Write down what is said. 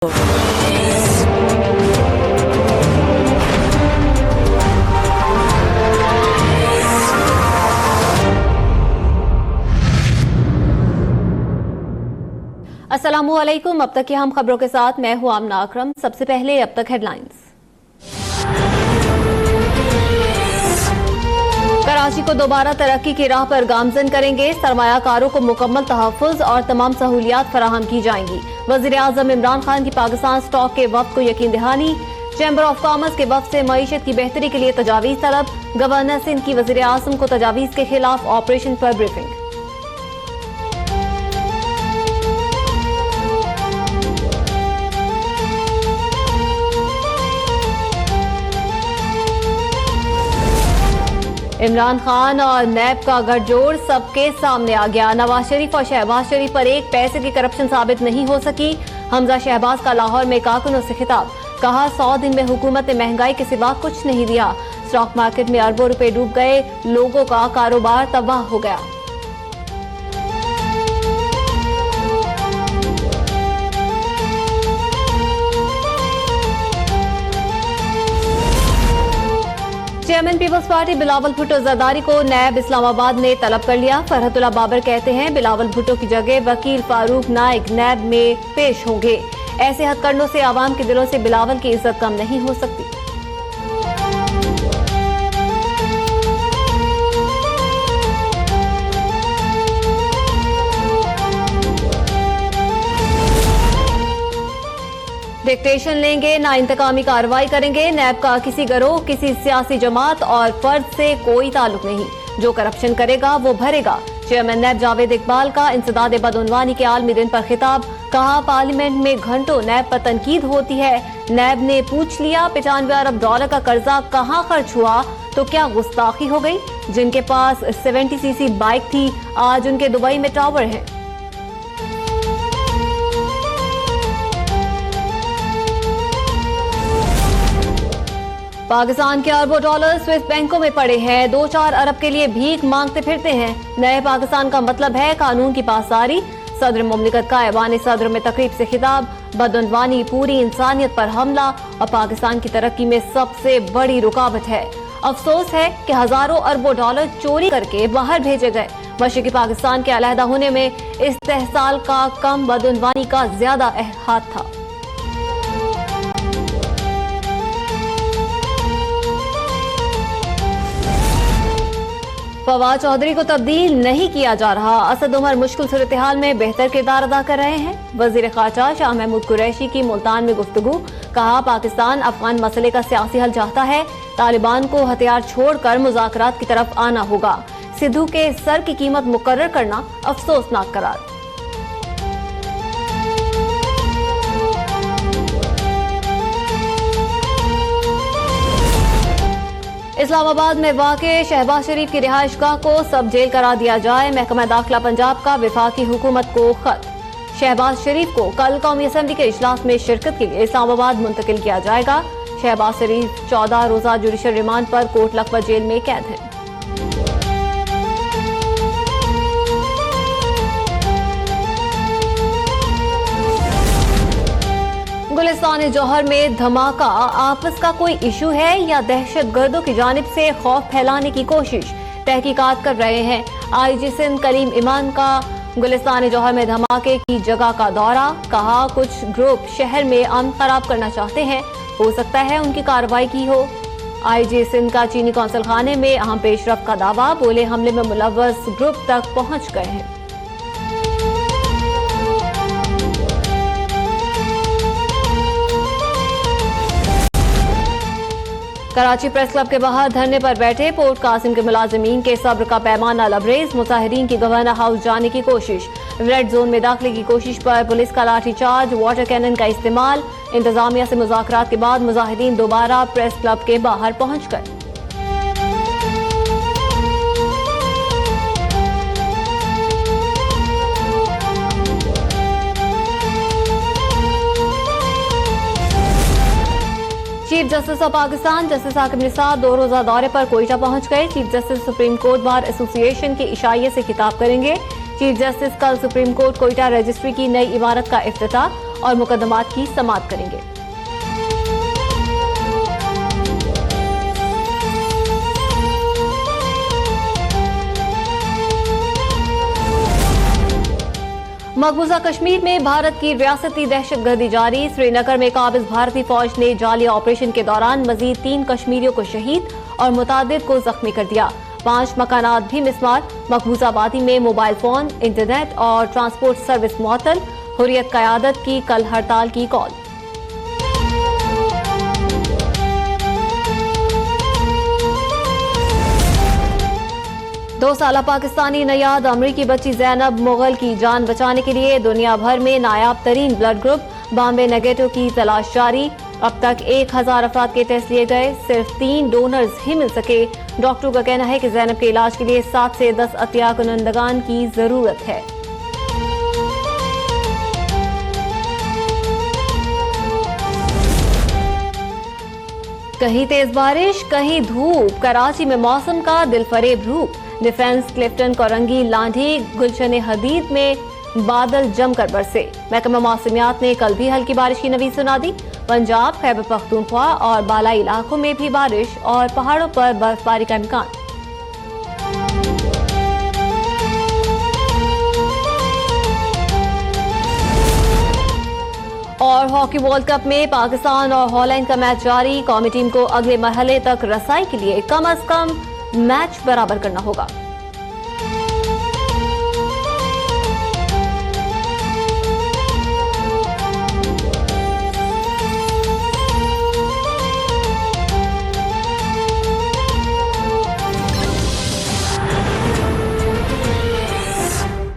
अस्सलामुअलैकुम। अब तक की हम खबरों के साथ मैं हूं आमना अकरम। सबसे पहले अब तक हेडलाइंस। कराची को दोबारा तरक्की की राह पर गामजन करेंगे। सरमायाकारों को मुकम्मल तहफ़्फ़ुज़ और तमाम सहूलियात फराहम की जाएंगी। वज़ीर आज़म इमरान खान की पाकिस्तान स्टॉक के वफ़द को यकीन दहानी। चैम्बर ऑफ कॉमर्स के वफ़द से मईशत की बेहतरी के लिए तजावीज़ तलब। गवर्नर सिंध की वज़ीर आज़म को तजावीज़ के खिलाफ ऑपरेशन पर ब्रीफिंग। इमरान खान और नैब का गठजोड़ सबके सामने आ गया। नवाज शरीफ और शहबाज शरीफ पर एक पैसे की करप्शन साबित नहीं हो सकी। हमजा शहबाज का लाहौर में कारकुनों से खिताब, कहा 100 दिन में हुकूमत ने महंगाई के सिवा कुछ नहीं दिया। स्टॉक मार्केट में अरबों रुपए डूब गए, लोगों का कारोबार तबाह हो गया। चेयरमैन पीपल्स पार्टी बिलावल भुट्टो जरदारी को नैब इस्लामाबाद ने तलब कर लिया। फरहतुल्लाह बाबर कहते हैं बिलावल भुट्टो की जगह वकील फारूक नाइक नैब में पेश होंगे। ऐसे हथकंडों से आवाम के दिलों से बिलावल की इज्जत कम नहीं हो सकती। डिक्टेशन लेंगे, ना इंतकामी कार्रवाई करेंगे। नैब का किसी गिरोह, किसी सियासी जमात और फर्द से कोई ताल्लुक नहीं। जो करप्शन करेगा वो भरेगा। चेयरमैन नैब जावेद इकबाल का इंसदाद बदउनवानी के आलमी दिन पर खिताब, कहा पार्लियामेंट में घंटों नैब पर तनकीद होती है। नैब ने पूछ लिया 95 अरब डॉलर का कर्जा कहाँ खर्च हुआ, तो क्या गुस्ताखी हो गई। जिनके पास 70 सीसी बाइक थी, आज उनके दुबई में टावर हैं। पाकिस्तान के अरबों डॉलर स्विस बैंकों में पड़े हैं। 2-4 अरब के लिए भीख मांगते फिरते हैं। नए पाकिस्तान का मतलब है कानून की पासदारी। सदर मुमलिकत का ऐवान सदर में तकरीब से खिताब, बदउनवानी पूरी इंसानियत पर हमला और पाकिस्तान की तरक्की में सबसे बड़ी रुकावट है। अफसोस है कि हजारों अरबों डॉलर चोरी करके बाहर भेजे गए। मशरिकी पाकिस्तान के अलहदा होने में इस्तेहसाल का कम, बदउनवानी का ज्यादा हाथ था। फवाद चौधरी को तब्दील नहीं किया जा रहा। असद उमर मुश्किल सूरत हाल में बेहतर किरदार अदा कर रहे हैं। वजीर खारजा शाह महमूद कुरैशी की मुल्तान में गुफ्तगू, कहा पाकिस्तान अफगान मसले का सियासी हल चाहता है। तालिबान को हथियार छोड़कर मुज़ाकरात की तरफ आना होगा। सिद्धू के सर की कीमत मुकर्रर करना अफसोसनाक करार। इस्लामाबाद में वाक़े शहबाज शरीफ की रिहाइशगाह को सब जेल करार दिया जाए। महकमा दाखिला पंजाब का वफाकी हुकूमत को खत। शहबाज शरीफ को कल कौमी असम्बली के इजलास में शिरकत के लिए इस्लामाबाद मुंतकिल किया जाएगा। शहबाज शरीफ 14 रोजा जुडिशल रिमांड पर कोट लखपत जेल में कैद हैं। गुलिस्तान जौहर में धमाका, आपस का कोई इशू है या दहशत गर्दों की जानिब से खौफ फैलाने की कोशिश, तहकीकात कर रहे हैं। IG सिंध करीम इमान का गुलिस्तान जौहर में धमाके की जगह का दौरा, कहा कुछ ग्रुप शहर में अमन खराब करना चाहते हैं, हो सकता है उनकी कार्रवाई की हो। IG सिंध का चीनी कौंसल खाने में अहम पेशरफ का दावा, बोले हमले में मुलव्वस ग्रुप तक पहुंच गए हैं। कराची प्रेस क्लब के बाहर धरने पर बैठे पोर्ट कासिम के मुलाजिमीन के सब्र का पैमाना लबरेज। मुजाहिरीन की गवर्नर हाउस जाने की कोशिश, रेड जोन में दाखिले की कोशिश पर पुलिस का लाठीचार्ज, वाटर कैनन का इस्तेमाल। इंतजामिया से मुज़ाकरात के बाद मुजाहिरीन दोबारा प्रेस क्लब के बाहर पहुंच गए। Chief justice of Pakistan justice Saqib Nisar 2 रोजा दौरे पर कोयटा पहुंच गए। Chief justice supreme court bar association के इशाइये से खिताब करेंगे। चीफ जस्टिस कल सुप्रीम कोर्ट कोयटा रजिस्ट्री की नई इमारत का इफ्तिताह और मुकदमात की समाअत करेंगे। मकबूजा कश्मीर में भारत की रियासती दहशतगर्दी जारी। श्रीनगर में काबिज भारतीय फौज ने जाली ऑपरेशन के दौरान मजीद 3 कश्मीरियों को शहीद और मुतादिद को जख्मी कर दिया। 5 मकानात भी मिसमार। मकबूजा आबादी में मोबाइल फोन, इंटरनेट और ट्रांसपोर्ट सर्विस मुअत्तल। हुर्रियत क़यादत की कल हड़ताल की कॉल। दो साला पाकिस्तानी नयाद अमरीकी बच्ची जैनब मुगल की जान बचाने के लिए दुनिया भर में नायाब तरीन ब्लड ग्रुप बॉम्बे नेगेटिव की तलाश जारी। अब तक 1000 अफराद के टेस्ट लिए गए, सिर्फ 3 डोनर्स ही मिल सके। डॉक्टरों का कहना है कि जैनब के इलाज के लिए 7 से 10 अतिया कुनंदगान की जरूरत है। कहीं तेज बारिश, कहीं धूप। कराची में मौसम का दिलफरेब रूप। डिफेंस, क्लिफ्टन, कोरंगी, लांढी, गुलशन हदीद में बादल जमकर बरसे। महकमा मौसमियात ने कल भी हल्की बारिश की नवीद सुना दी। पंजाब, खैबर पख्तूनख्वा और बालाई इलाकों में भी बारिश और पहाड़ों पर बर्फबारी का इम्कान। और हॉकी वर्ल्ड कप में पाकिस्तान और हॉलैंड का मैच जारी। कौमी टीम को अगले मरहले तक रसाई के लिए कम अज कम मैच बराबर करना होगा।